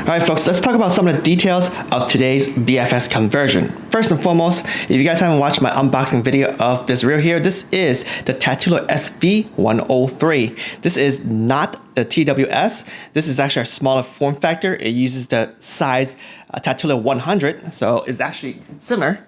Alright folks, let's talk about some of the details of today's BFS conversion. First and foremost, if you guys haven't watched my unboxing video of this reel here, this is the Tatula SV103. This is not the TWS. This is actually a smaller form factor. It uses the size Tatula 100, so it's actually similar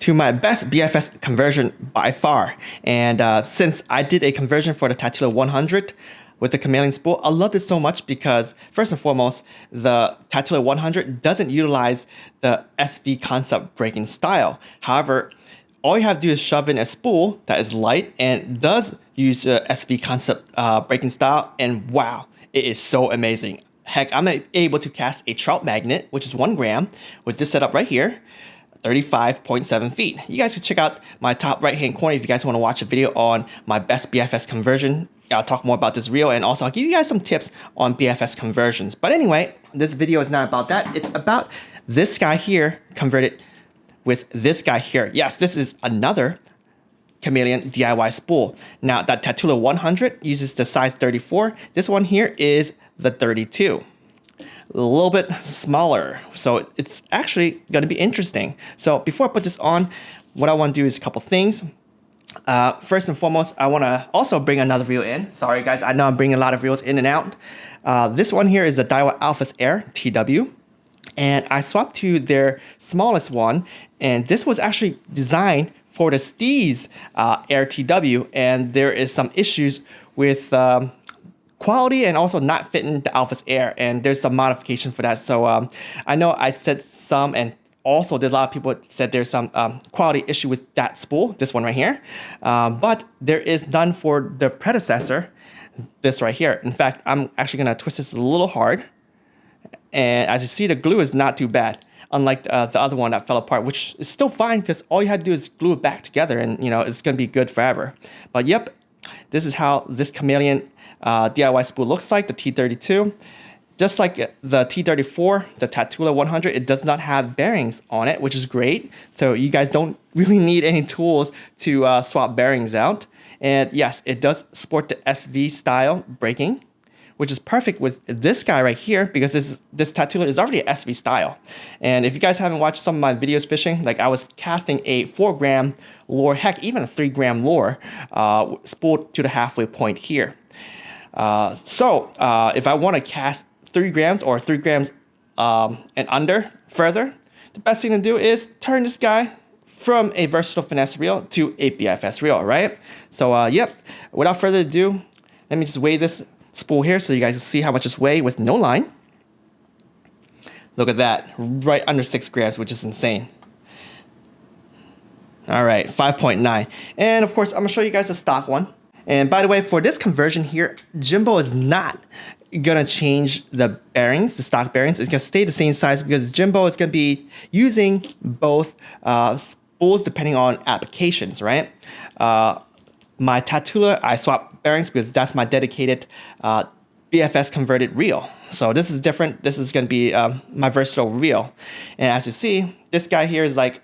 to my best BFS conversion by far. And since I did a conversion for the Tatula 100 with the Chameleon spool, I love this so much because first and foremost, the Tatula 100 doesn't utilize the SV concept breaking style. However, all you have to do is shove in a spool that is light and does use the SV concept breaking style, and wow, it is so amazing. Heck, I'm able to cast a trout magnet, which is 1 gram, with this setup right here, 35.7 feet. You guys can check out my top right hand corner if you guys want to watch a video on my best BFS conversion. I'll talk more about this reel, and also I'll give you guys some tips on BFS conversions. But anyway, this video is not about that. It's about this guy here converted with this guy here. Yes, this is another Chameleon DIY spool. Now that Tatula 100 uses the size 34. This one here is the 32. A little bit smaller, so it's actually going to be interesting. So before I put this on, what I want to do is a couple things. First and foremost, I want to also bring another reel in. Sorry guys, I know I'm bringing a lot of reels in and out. This one here is the Daiwa Alphas Air TW, and I swapped to their smallest one, and this was actually designed for the Steez Air TW, and there is some issues with quality and also not fitting the Alphas Air, and there's some modification for that. So I know I said some, and also there's a lot of people said there's some quality issue with that spool, this one right here, but there is none for the predecessor, this right here. In fact, I'm actually going to twist this a little hard, and as you see, the glue is not too bad, unlike the other one that fell apart, which is still fine because all you had to do is glue it back together, and you know it's going to be good forever. But yep, this is how this Chameleon DIY spool looks like, the T32. Just like the T34, the Tatula 100, it does not have bearings on it, which is great. So you guys don't really need any tools to swap bearings out. And yes, it does sport the SV style braking, which is perfect with this guy right here because this Tatula is already an SV style. And if you guys haven't watched some of my videos fishing, like I was casting a 4 gram lure, heck, even a 3 gram lure, spooled to the halfway point here. So if I want to cast 3 grams or 3 grams and under further, the best thing to do is turn this guy from a versatile finesse reel to a BFS reel, right? So yep, without further ado, let me just weigh this spool here so you guys can see how much it's weighed with no line. Look at that, right under 6 grams, which is insane. All right, 5.9. And of course, I'm gonna show you guys the stock one. And by the way, for this conversion here, Jimbo is not gonna change the bearings, the stock bearings. It's gonna stay the same size because Jimbo is gonna be using both spools depending on applications, right? My Tatula, I swap bearings because that's my dedicated BFS converted reel. So this is different. This is gonna be my versatile reel. And as you see, this guy here is like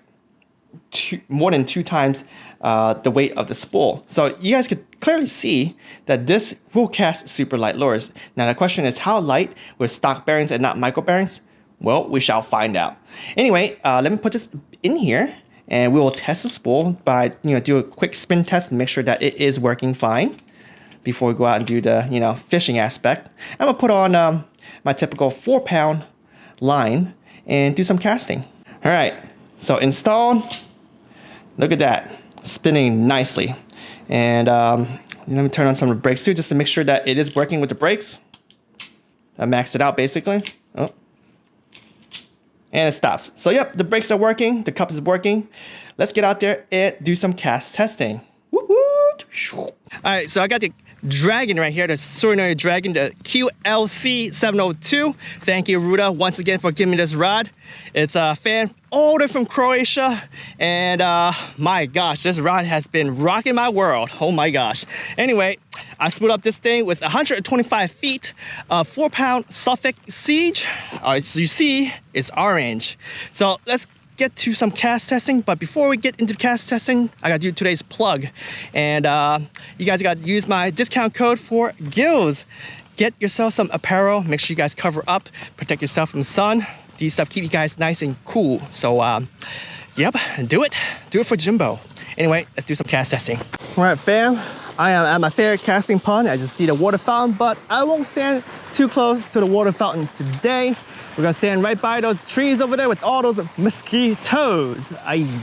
more than 2 times the weight of the spool. So you guys could clearly see that this will cast super light lures. Now the question is, how light with stock bearings and not micro bearings? Well, we shall find out. Anyway, let me put this in here and we will test the spool by do a quick spin test and make sure that it is working fine before we go out and do the fishing aspect. I'm gonna put on my typical 4-pound line and do some casting. All right, so installed. Look at that, spinning nicely. And let me turn on some of the brakes too, just to make sure that it is working with the brakes. I maxed it out basically. Oh. And it stops. So yep, the brakes are working, the cup is working. Let's get out there and do some cast testing. Woo-hoo. All right, so I got the Dragon right here, the Tsurinoya Dragon, the QLC 702. Thank you, Ruda, once again for giving me this rod. It's a fan all the way from Croatia, and my gosh, this rod has been rocking my world. Oh my gosh. Anyway, I spooled up this thing with 125 feet of 4-pound Suffolk Siege. As you see, it's orange. So let's get to some cast testing, but before we get into cast testing, I gotta do today's plug. And you guys gotta use my discount code for Gills. get yourself some apparel. Make sure you guys cover up, protect yourself from the sun. These stuff keep you guys nice and cool. So yep, do it for Jimbo. Anyway, let's do some cast testing. All right, fam, I am at my favorite casting pond. I just see the water fountain, but I won't stand too close to the water fountain today. We're gonna stand right by those trees over there with all those mosquitoes.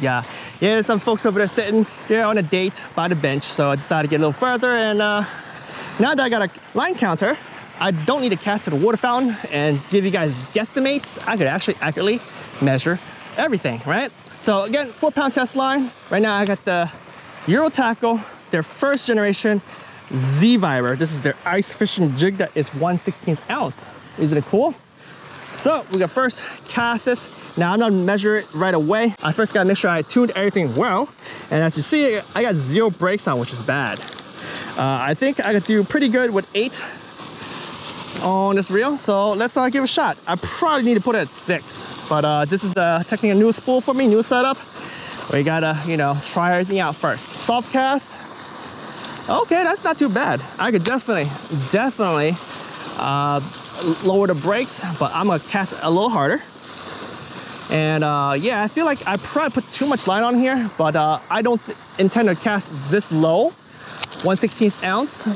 Yeah, there's some folks over there sitting there on a date by the bench. So I decided to get a little further, and now that I got a line counter, I don't need to cast to the water fountain and give you guys guesstimates. I could actually accurately measure everything, right? So again, 4-pound test line. Right now I got the Euro Tackle, their first generation Z-Viber. This is their ice fishing jig that is 1/16 ounce. Isn't it cool? So we got first cast this. Now I'm gonna measure it right away. I first gotta make sure I tuned everything well. And as you see, I got 0 brakes on, which is bad. I think I could do pretty good with 8 on this reel. So let's give it a shot. I probably need to put it at 6. But this is technically a new spool for me, new setup. We gotta, you know, try everything out first. Soft cast. Okay, that's not too bad. I could definitely lower the brakes, but I'm gonna cast it a little harder. And yeah, I feel like I probably put too much line on here, but I don't intend to cast this low, 1/16 ounce,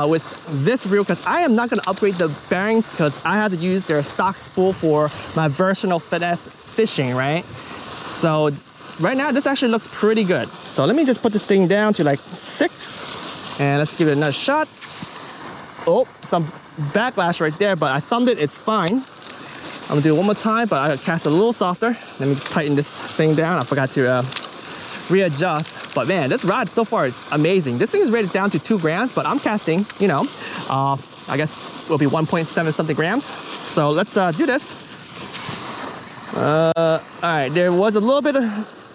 with this reel, because I am not gonna upgrade the bearings because I have to use their stock spool for my versatile finesse fishing, right? So right now, this actually looks pretty good. So let me just put this thing down to like 6, and let's give it another shot. Oh, some backlash right there, but I thumbed it, it's fine. I'm gonna do it one more time, but I gotta cast it a little softer. Let me just tighten this thing down. I forgot to readjust. But man, this rod so far is amazing. This thing is rated down to 2 grams, but I'm casting, you know, I guess it'll be 1.7 something grams. So let's do this. All right, there was a little bit of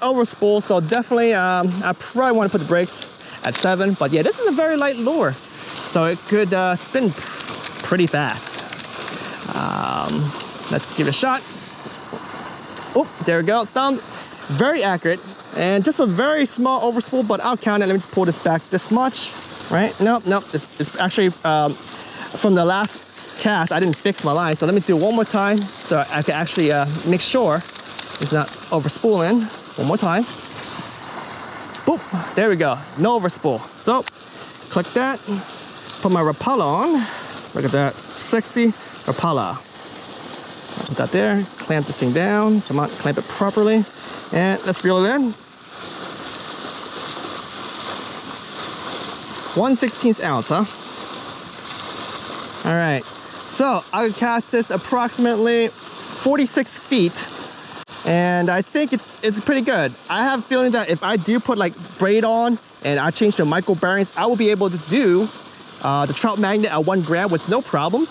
over spool, so definitely I probably want to put the brakes at 7. But yeah, this is a very light lure, so it could spin pretty fast. Let's give it a shot. Oh, there we go. Sound very accurate, and just a very small overspool, but I'll count it. Let me just pull this back this much, right? Nope. It's actually from the last cast, I didn't fix my line, so let me do it one more time so I can actually make sure it's not overspooling. One more time. Boop. There we go. No overspool. So click that. Put my Rapala on. Look at that. Sexy Rapala. Put that there. Clamp this thing down. Come on, clamp it properly. And let's reel it in. 1/16 ounce, huh? All right. So I would cast this approximately 46 feet. And I think it's pretty good. I have a feeling that if I do put like braid on and I change the micro bearings, I will be able to do the trout magnet at 1 gram with no problems.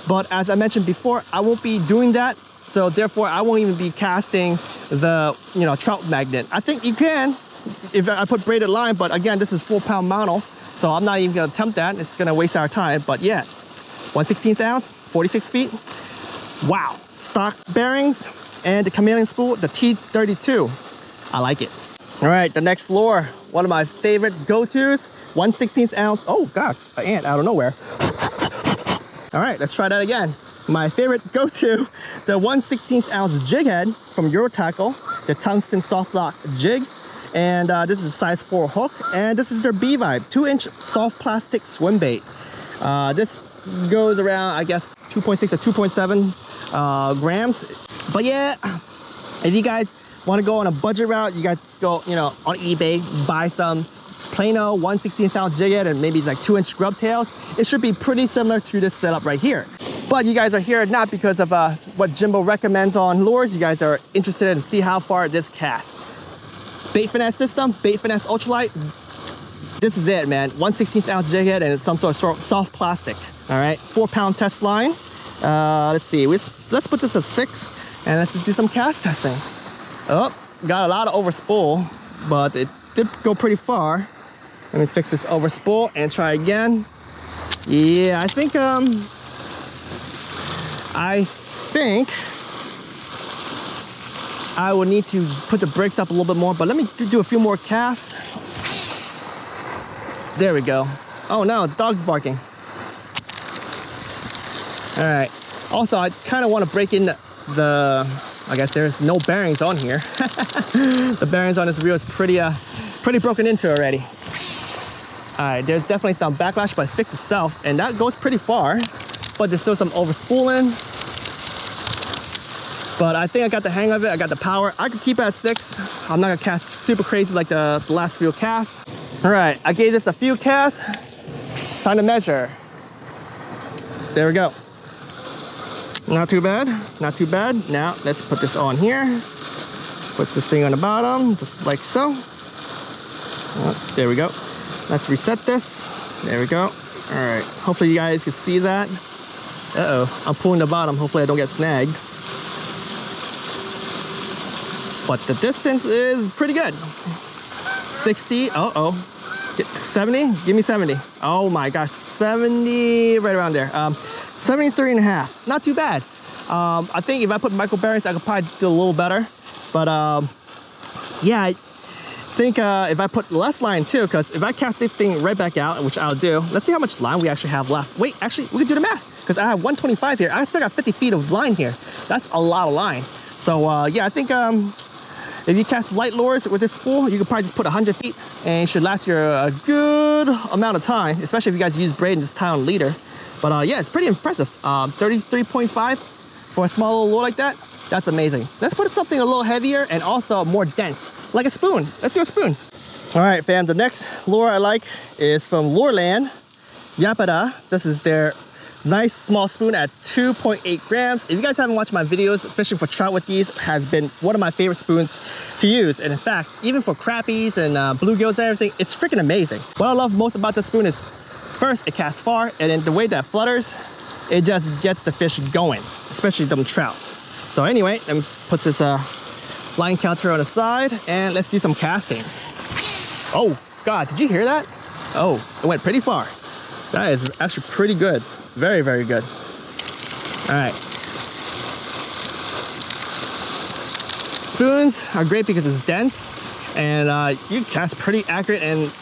But as I mentioned before, I won't be doing that. So therefore, I won't even be casting the, you know, trout magnet. I think you can if I put braided line, but again, this is 4-pound mono, so I'm not even gonna attempt that. It's gonna waste our time. But yeah, 1/16 ounce, 46 feet. Wow, stock bearings and the Chameleon spool, the T32. I like it. All right, the next lure, one of my favorite go-tos, 1/16 ounce. Oh gosh, an ant out of nowhere. All right, let's try that again. My favorite go-to, the 1/16 ounce jig head from Euro Tackle, the tungsten soft lock jig. And this is a size 4 hook. And this is their B-Vibe, 2-inch soft plastic swim bait. This goes around, I guess, 2.6 to 2.7 grams. But yeah, if you guys want to go on a budget route, you guys go, you know, on eBay, buy some Plano 1/16 ounce jig head and maybe like 2-inch grub tails. It should be pretty similar to this setup right here. But you guys are here not because of what Jimbo recommends on lures. You guys are interested in see how far this casts. Bait finesse system, bait finesse ultralight. This is it, man. 1/16 ounce jig head and it's some sort of soft plastic. All right, 4-pound test line. Let's see, let's put this at 6 and let's do some cast testing. Oh, got a lot of overspool, but it did go pretty far. Let me fix this overspool and try again. Yeah, I think I will need to put the brakes up a little bit more, but let me do a few more casts. There we go. Oh no, dog's barking. All right. Also, I kind of want to break in the, I guess there's no bearings on here. The bearings on this reel is pretty broken into already. All right, there's definitely some backlash, but it fixed itself, and that goes pretty far. But there's still some over spooling. But I think I got the hang of it. I got the power. I could keep it at 6. I'm not gonna cast super crazy like the last few casts. All right, I gave this a few casts. Time to measure. There we go. Not too bad, not too bad. Now let's put this on here. Put this thing on the bottom, just like so. Oh, there we go. Let's reset this. There we go. All right, hopefully you guys can see that. Uh-oh, I'm pulling the bottom. Hopefully I don't get snagged. But the distance is pretty good. 60, uh-oh. 70, give me 70. Oh my gosh, 70, right around there. 73 and a half, not too bad. I think if I put micro bearings, I could probably do a little better. But yeah, I think if I put less line too, because if I cast this thing right back out, which I'll do, let's see how much line we actually have left. Wait, actually, we can do the math, because I have 125 here. I still got 50 feet of line here. That's a lot of line. So yeah, I think if you cast light lures with this spool, you could probably just put 100 feet and it should last you a good amount of time, especially if you guys use braid and just tie on a leader. But yeah, it's pretty impressive. 33.5 for a small little lure like that. That's amazing. Let's put something a little heavier and also more dense, like a spoon. Let's do a spoon. All right, fam, the next lure I like is from Lureland, Yapada. This is their nice small spoon at 2.8 grams. If you guys haven't watched my videos, fishing for trout with these has been one of my favorite spoons to use. And in fact, even for crappies and bluegills and everything, it's freaking amazing. What I love most about this spoon is, first, it casts far, and then the way that flutters, it just gets the fish going, especially them trout. So anyway, let me put this line counter on the side, and let's do some casting. Oh God, did you hear that? Oh, it went pretty far. That is actually pretty good. Very, very good. All right. Spoons are great because it's dense, and you cast pretty accurate, and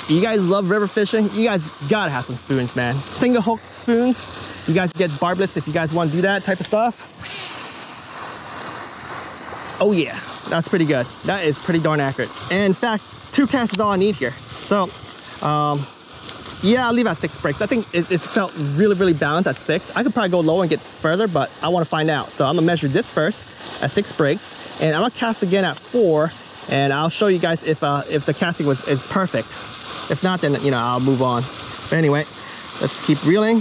you guys love river fishing. You guys gotta have some spoons, man. Single hook spoons. You guys get barbless if you guys want to do that type of stuff. Oh yeah, that's pretty good. That is pretty darn accurate. And in fact, 2 casts is all I need here. So, yeah, I'll leave at 6 breaks. I think it felt really, really balanced at 6. I could probably go low and get further, but I want to find out. So I'm gonna measure this first at 6 breaks, and I'm gonna cast again at 4, and I'll show you guys if the casting is perfect. If not, then I'll move on. But anyway, let's keep reeling.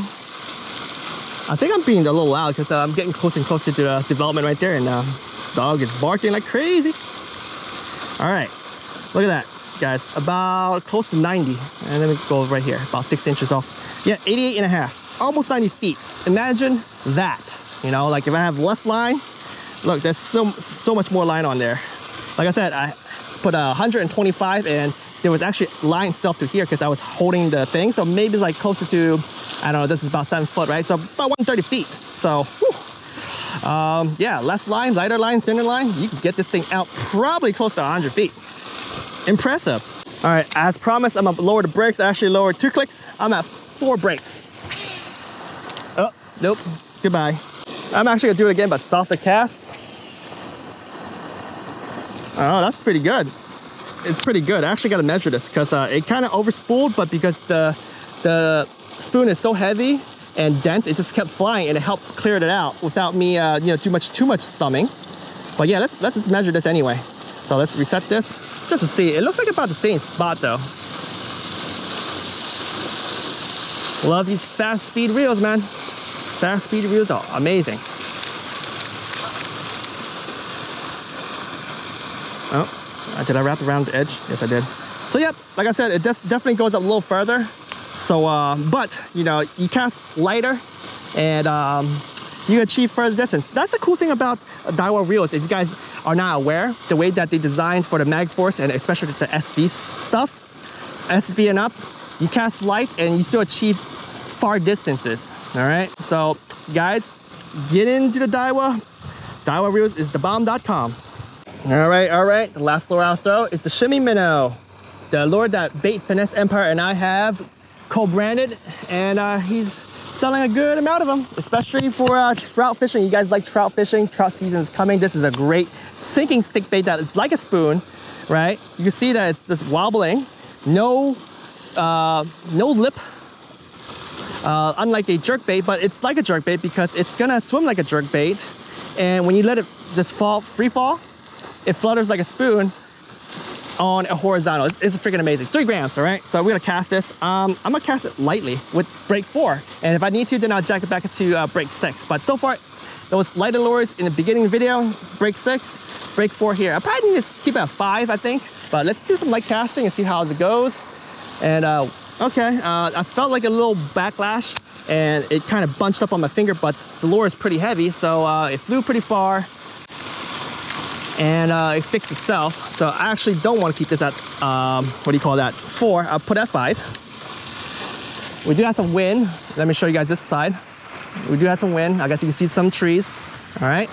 I think I'm being a little loud because I'm getting closer and closer to the development right there, and dog is barking like crazy. All right, look at that, guys, about close to 90. And let me go right here, about 6 inches off. Yeah, 88 and a half, almost 90 feet. Imagine that, like if I have less line, look, there's so much more line on there. Like I said, I put 125, and there was actually line stuff to here because I was holding the thing. So maybe like closer to, I don't know, this is about 7 foot, right? So about 130 feet. So, whew. Yeah, less line, lighter line, thinner line. You can get this thing out probably close to 100 feet. Impressive. All right, as promised, I'm gonna lower the brakes. I actually lowered 2 clicks. I'm at 4 brakes. Oh, nope, goodbye. I'm actually gonna do it again, but softer cast. Oh, that's pretty good. It's pretty good. I actually got to measure this because it kind of overspooled, but because the spoon is so heavy and dense, it just kept flying, and it helped clear it out without me too much thumbing. But yeah, let's just measure this anyway. So let's reset this just to see. It looks like about the same spot though. Love these fast speed reels, man. Fast speed reels are amazing. Oh. Did I wrap around the edge? Yes, I did. So yep, like I said, it definitely goes up a little further. So, but you cast lighter, and you achieve further distance. That's the cool thing about Daiwa reels. If you guys are not aware, the way that they designed for the mag force, and especially the SV stuff, SV and up, you cast light and you still achieve far distances. All right. So guys, get into the Daiwa. Daiwa reels is thebomb.com. All right. The last lure I'll throw is the Shimmy minnow, the lure that Bait Finesse Empire and I have co-branded, and he's selling a good amount of them, especially for trout fishing. You guys like trout fishing? Trout season is coming. This is a great sinking stick bait that is like a spoon, right? You can see that it's just wobbling, no lip, unlike a jerk bait, but it's like a jerk bait because it's gonna swim like a jerk bait, and when you let it just fall, free fall, it flutters like a spoon on a horizontal. It's freaking amazing. 3 grams, all right? So we're gonna cast this. I'm gonna cast it lightly with break 4, and if I need to, then I'll jack it back to break 6. But so far, those lighter lures in the beginning of the video, break 6, break 4 here. I probably need to keep it at 5, I think, but let's do some light casting and see how it goes. And okay, I felt like a little backlash, and it kind of bunched up on my finger, but the lure is pretty heavy, so it flew pretty far, and it fixed itself. So I actually don't want to keep this at, what do you call that, 4. I'll put at 5. We do have some wind. Let me show you guys this side. We do have some wind. I guess you can see some trees. All right.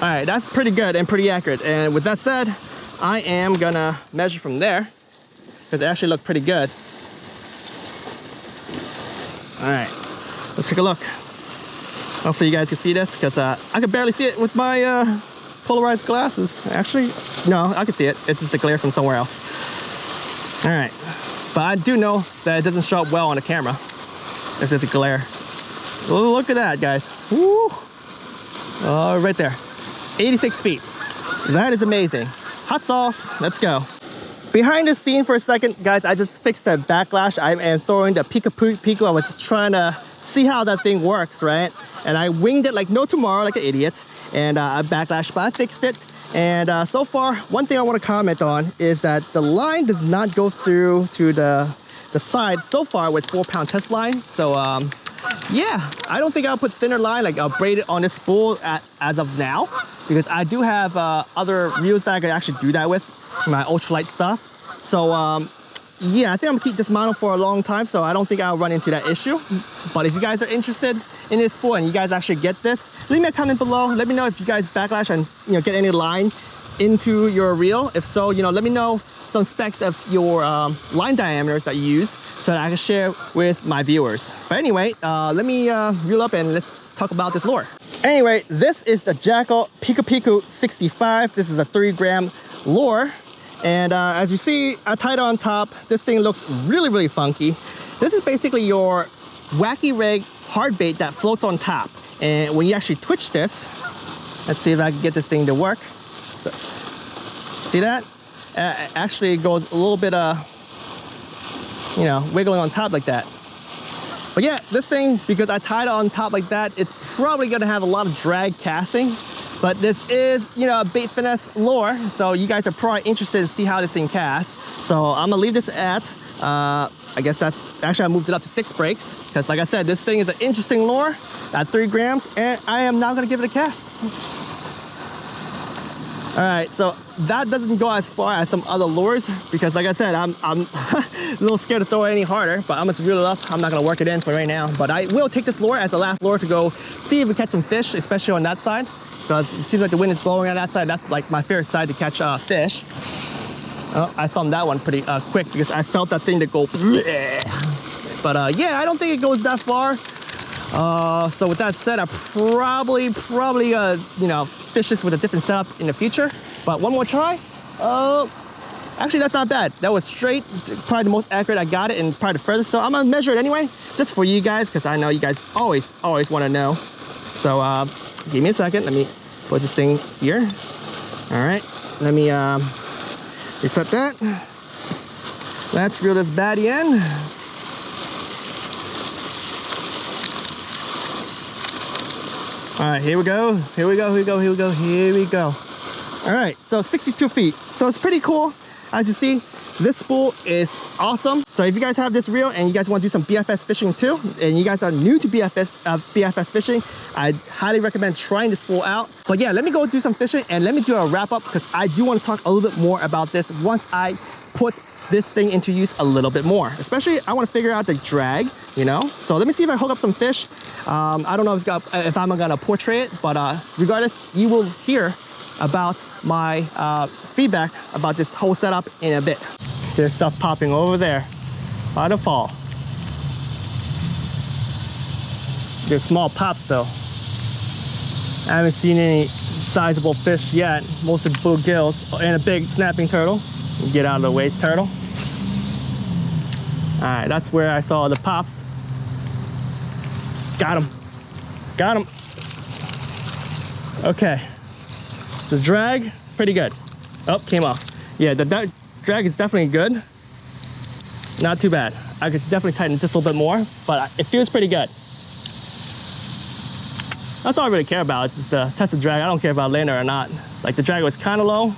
All right, that's pretty good and pretty accurate. And with that said, I am gonna measure from there because it actually looked pretty good. All right, let's take a look. Hopefully you guys can see this because I can barely see it with my polarized glasses. Actually, no, I can see it. It's just the glare from somewhere else. All right, but I do know that it doesn't show up well on the camera if there's a glare. Oh, look at that, guys. Woo! Right there, 86 feet. That is amazing. Hot sauce, let's go. Behind the scene for a second, guys, I just fixed the backlash. I am throwing the Pikapiku. I was just trying to see how that thing works, right? And I winged it like no tomorrow, like an idiot. And I backlashed, but I fixed it. And so far, one thing I want to comment on is that the line does not go through to the side so far with 4-pound test line. So yeah, I don't think I'll put thinner line, like I'll braid it on this spool as of now, because I do have other reels that I could actually do that with, my ultralight stuff. So yeah, I think I'm gonna keep this model for a long time, so I don't think I'll run into that issue. But if you guys are interested in this spool and you guys actually get this, leave me a comment below. Let me know if you guys backlash and get any line into your reel. If so, let me know some specs of your line diameters that you use so that I can share with my viewers. But anyway, let me reel up and let's talk about this lure. Anyway, this is the Jackal Pikapiku 65. This is a 3-gram lure. And as you see, I tied it on top. This thing looks really, really funky. This is basically your wacky rig hard bait that floats on top. And when you actually twitch this, let's see if I can get this thing to work. So, see that? Actually, it goes a little bit, wiggling on top like that. But yeah, this thing, because I tied it on top like that, it's probably gonna have a lot of drag casting. But this is, a bait finesse lure, so you guys are probably interested to see how this thing casts. So I'm gonna leave this at, I guess that's, actually I moved it up to 6 breaks, because like I said, this thing is an interesting lure at 3 grams, and I am now gonna give it a cast. All right, so that doesn't go as far as some other lures, because like I said, I'm a little scared to throw it any harder, but I'm gonna reel it up. I'm not gonna work it in for right now, but I will take this lure as the last lure to go see if we catch some fish, especially on that side. Because it seems like the wind is blowing on that side. That's like my favorite side to catch fish. Oh, I found that one pretty quick because I felt that thing to go. But yeah, I don't think it goes that far. So with that said, I probably fish this with a different setup in the future. But one more try. Actually, that's not bad. That was straight, probably the most accurate I got it, and probably the furthest. So I'm gonna measure it anyway, just for you guys, because I know you guys always want to know. So give me a second. Let me put this thing here. All right, let me reset that. Let's reel this baddie in. All right, here we go. Here we go. Here we go. Here we go. Here we go. All right, so 62 feet. So it's pretty cool. As you see, this spool is awesome. So if you guys have this reel and you guys want to do some BFS fishing too, and you guys are new to BFS fishing, I highly recommend trying this spool out. But yeah, let me go do some fishing and let me do a wrap up, because I do want to talk a little bit more about this once I put this thing into use a little bit more. Especially, I want to figure out the drag, So let me see if I hook up some fish. I don't know if I'm gonna portray it, but regardless, you will hear about my feedback about this whole setup in a bit. There's stuff popping over there. by the fall. They're small pops though. I haven't seen any sizable fish yet, mostly bluegills and a big snapping turtle. Get out of the way, turtle. Alright, that's where I saw the pops. Got him. Got him. Okay. The drag, pretty good. Oh, came off. Yeah, the drag is definitely good. Not too bad. I could definitely tighten it just a little bit more, but it feels pretty good. That's all I really care about, is the test of drag. I don't care about landing or not. Like the drag was kind of low,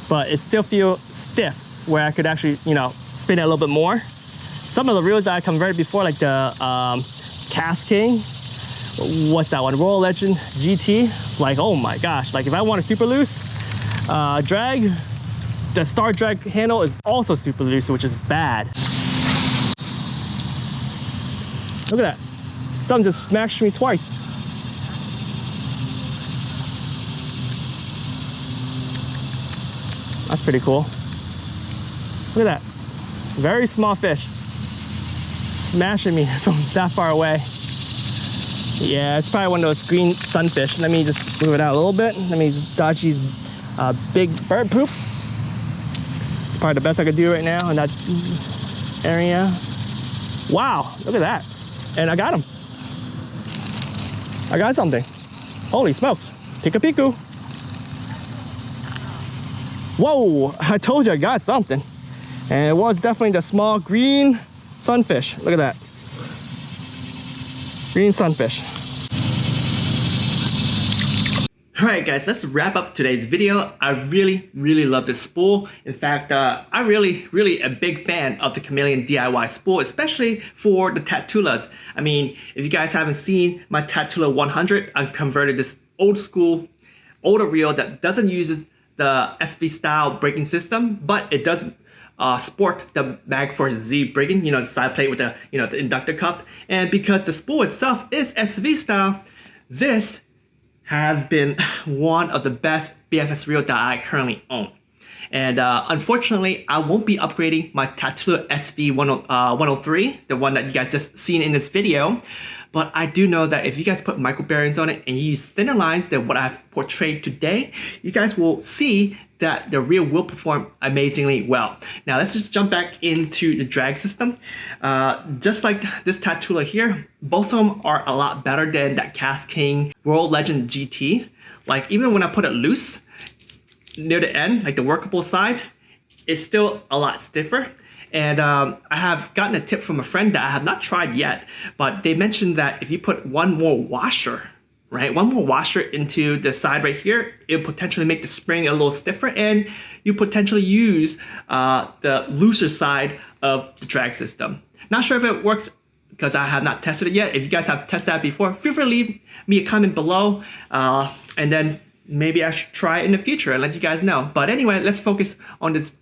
but it still feels stiff where I could actually, you know, spin it a little bit more. Some of the reels that I converted before, like the Cast King, what's that one? Royal Legend GT. Like, oh my gosh, like if I want a super loose drag, the Star Drag handle is also super loose, which is bad. Look at that. Something just smashed me twice. That's pretty cool. Look at that. Very small fish. Smashing me from that far away. Yeah, it's probably one of those green sunfish. Let me just move it out a little bit. Let me just dodge these big bird poop. Probably the best I could do right now in that area. Wow, look at that. And I got him. I got something. Holy smokes. Pikapiku. Whoa, I told you I got something. And it was definitely the small green sunfish. Look at that. Green sunfish. Alright guys, let's wrap up today's video. I really love this spool. In fact, I'm really a big fan of the Chameleon DIY Spool, especially for the Tatulas. I mean, if you guys haven't seen my Tatula 100, I've converted this old school, older reel that doesn't use the SV style braking system, but it does sport the mag for Z braking, you know, the side plate with the, you know, the inductor cup. And because the spool itself is SV style, this has been one of the best BFS reel that I currently own. And unfortunately, I won't be upgrading my Tatula SV 103, the one that you guys just seen in this video. But I do know that if you guys put micro bearings on it and you use thinner lines than what I've portrayed today, you guys will see that the reel will perform amazingly well. Now let's just jump back into the drag system. Just like this Tatula here, both of them are a lot better than that Cast King Royal Legend GT. Like even when I put it loose, near the end, like the workable side, it's still a lot stiffer. And I have gotten a tip from a friend that I have not tried yet, but they mentioned that if you put one more washer, right, one more washer into the side right here, it'll potentially make the spring a little stiffer, and you potentially use the looser side of the drag system. Not sure if it works because I have not tested it yet. If you guys have tested that before, feel free to leave me a comment below, and then maybe I should try it in the future and let you guys know. But anyway, let's focus on this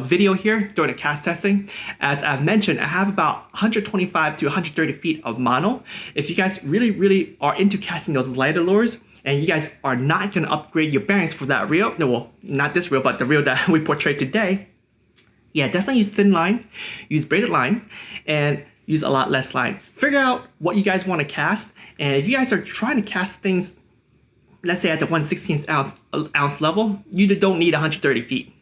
video here during the cast testing. As I've mentioned, I have about 125 to 130 feet of mono. If you guys really are into casting those lighter lures and you guys are not going to upgrade your bearings for that reel, no, well, not this reel, but the reel that we portrayed today, yeah, definitely use thin line, use braided line, and use a lot less line. Figure out what you guys want to cast, and if you guys are trying to cast things, let's say at the 1/16 ounce level, you don't need 130 feet.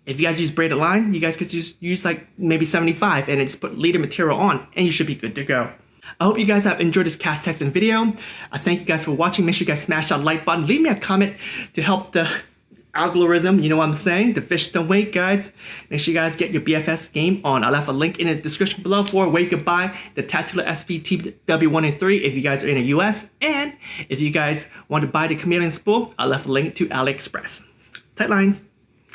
If you guys use braided line, you guys could just use like maybe 75 and then just put leader material on and you should be good to go. I hope you guys have enjoyed this cast testing video. I thank you guys for watching. Make sure you guys smash that like button. Leave me a comment to help the algorithm, you know what I'm saying? The fish don't wait, guys. Make sure you guys get your BFS game on. I'll have a link in the description below for where you can buy the Tatula SV TW103 if you guys are in the US. And if you guys want to buy the Chameleon Spool, I'll have a link to Aliexpress. Tight lines.